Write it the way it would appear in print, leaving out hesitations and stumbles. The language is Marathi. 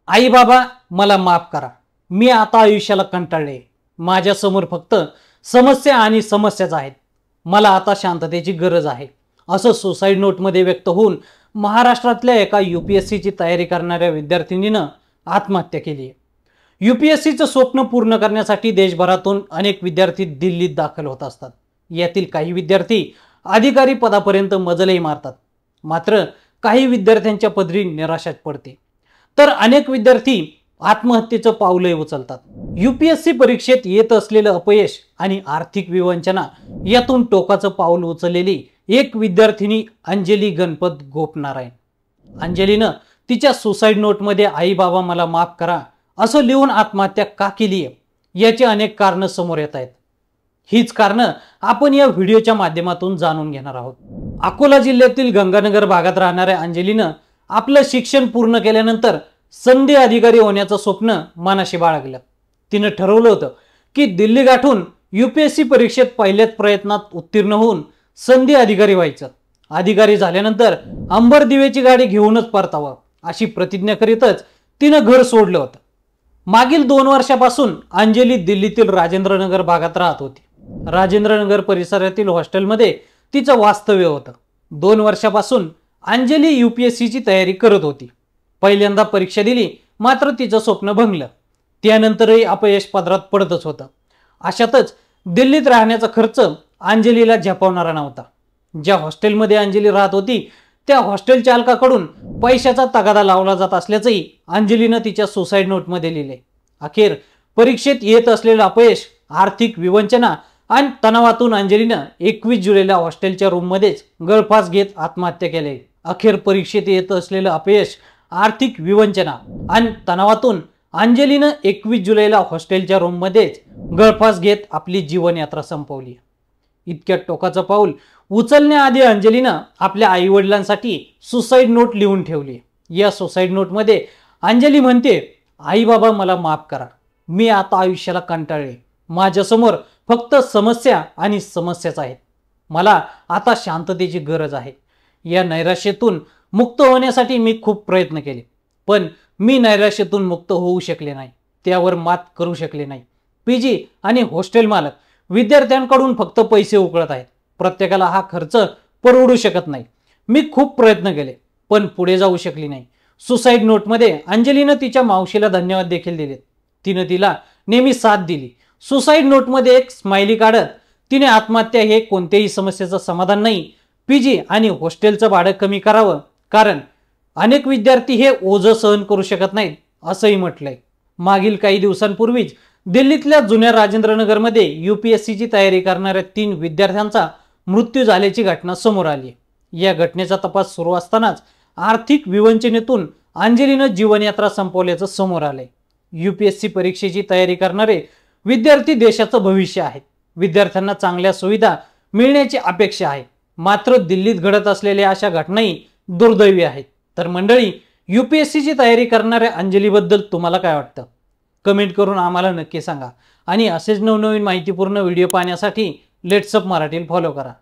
आई बाबा मला माफ करा, मी आता आयुष्याला कंटाळले. माझ्या समोर फक्त समस्या आणि समस्याच आहेत. मला आता शांततेची गरज आहे, असं सुसाईड नोटमध्ये व्यक्त होऊन महाराष्ट्रातल्या एका यूपीएससीची तयारी करणाऱ्या विद्यार्थिनीनं आत्महत्या केली आहे. यूपीएससीचं स्वप्न पूर्ण करण्यासाठी देशभरातून अनेक विद्यार्थी दिल्लीत दाखल होत असतात. यातील काही विद्यार्थी अधिकारी पदापर्यंत मजलही मारतात. मात्र काही विद्यार्थ्यांच्या पदरी निराशाच पडते, तर अनेक विद्यार्थी आत्महत्येचं पाऊलही उचलतात. यूपीएससी परीक्षेत येत असलेलं अपयश आणि आर्थिक विवंचना यातून टोकाचं पाऊल उचललेली एक विद्यार्थिनी अंजली गणपत गोपनारायण. अंजलीनं तिच्या सुसाईड नोटमध्ये आई बाबा मला माफ करा असं लिहून आत्महत्या का केली आहे याची अनेक कारणं समोर येत आहेत. हीच कारणं आपण या व्हिडिओच्या माध्यमातून जाणून घेणार आहोत. अकोला जिल्ह्यातील गंगानगर भागात राहणाऱ्या अंजलीनं आपलं शिक्षण पूर्ण केल्यानंतर संधी अधिकारी होण्याचं स्वप्न मनाशी बाळगलं. तिनं ठरवलं होतं की दिल्ली गाठून यूपीएससी परीक्षेत पहिल्याच प्रयत्नात उत्तीर्ण होऊन संधी अधिकारी व्हायचं. अधिकारी झाल्यानंतर अंबर दिवेची गाडी घेऊनच परतावं अशी प्रतिज्ञा करीतच तिनं घर सोडलं होतं. मागील 2 वर्षापासून अंजली दिल्लीतील राजेंद्रनगर भागात राहत होती. राजेंद्रनगर परिसरातील हॉस्टेलमध्ये तिचं वास्तव्य होतं. 2 वर्षापासून अंजली यूपीएससीची तयारी करत होती. पहिल्यांदा परीक्षा दिली, मात्र तिचं स्वप्न भंगलं. त्यानंतरही अपयश पदरात पडतच होतं. अशातच दिल्लीत राहण्याचा खर्च अंजलीला झेपावणारा नव्हता. ज्या हॉस्टेलमध्ये अंजली राहत होती त्या हॉस्टेल चालकाकडून पैशाचा तगादा लावला जात असल्याचंही अंजलीनं तिच्या सुसाईड नोटमध्ये लिहिले. अखेर परीक्षेत येत असलेलं अपयश, आर्थिक विवंचना आणि तणावातून अंजलीनं 21 जुलैला हॉस्टेलच्या रूममध्येच गळफास घेत आत्महत्या केली. अखेर परीक्षेत येत असलेलं अपयश, आर्थिक विवंचना आणि तणावातून अंजलीनं 21 जुलैला हॉस्टेलच्या रूममध्येच गळफास घेत आपली जीवनयात्रा संपवली. इतक्या टोकाचं पाऊल उचलण्याआधी अंजलीनं आपल्या आई वडिलांसाठी सुसाईड नोट लिहून ठेवली. या सुसाईड नोटमध्ये अंजली म्हणते, आई बाबा मला माफ करा, मी आता आयुष्याला कंटाळले. माझ्यासमोर फक्त समस्या आणि समस्याच आहेत. मला आता शांततेची गरज आहे. या नैराश्यातून मुक्त होण्यासाठी मी खूप प्रयत्न केले, पण मी नैराश्यातून मुक्त होऊ शकले नाही. त्यावर मात करू शकले नाही. पीजी आणि हॉस्टेल मालक विद्यार्थ्यांकडून फक्त पैसे उकळत आहेत. प्रत्येकाला हा खर्च परवडू शकत नाही. मी खूप प्रयत्न केले, पण पुढे जाऊ शकली नाही. सुसाईड नोटमध्ये अंजलीनं तिच्या मावशीला धन्यवाद देखील दिले. तिनं तिला नेहमी साथ दिली. सुसाईड नोटमध्ये एक स्माइली काढत तिने आत्महत्या हे कोणत्याही समस्येचं समाधान नाही, पीजी आणि हॉस्टेलचं भाडं कमी करावं, कारण अनेक विद्यार्थी हे ओझं सहन करू शकत नाहीत असंही म्हटलंय. मागील काही दिवसांपूर्वीच दिल्लीतल्या जुन्या राजेंद्रनगरमध्ये यूपीएससीची तयारी करणाऱ्या 3 विद्यार्थ्यांचा मृत्यू झाल्याची घटना समोर आली. या घटनेचा तपास सुरू असतानाच आर्थिक विवंचनेतून अंजलीनं जीवनयात्रा संपवल्याचं समोर आलंय. यूपीएससी परीक्षेची तयारी करणारे विद्यार्थी देशाचं भविष्य आहेत. विद्यार्थ्यांना चांगल्या सुविधा मिळण्याची अपेक्षा आहे. मात्र दिल्लीत घडत असलेल्या अशा घटनाही दुर्दैवी आहेत. तर मंडळी, यूपीएससीची तयारी करणाऱ्या अंजलीबद्दल तुम्हाला काय वाटतं? कमेंट करून आम्हाला नक्की सांगा. आणि असेच नवनवीन माहितीपूर्ण व्हिडिओ पाहण्यासाठी लेट्सअप मराठीला फॉलो करा.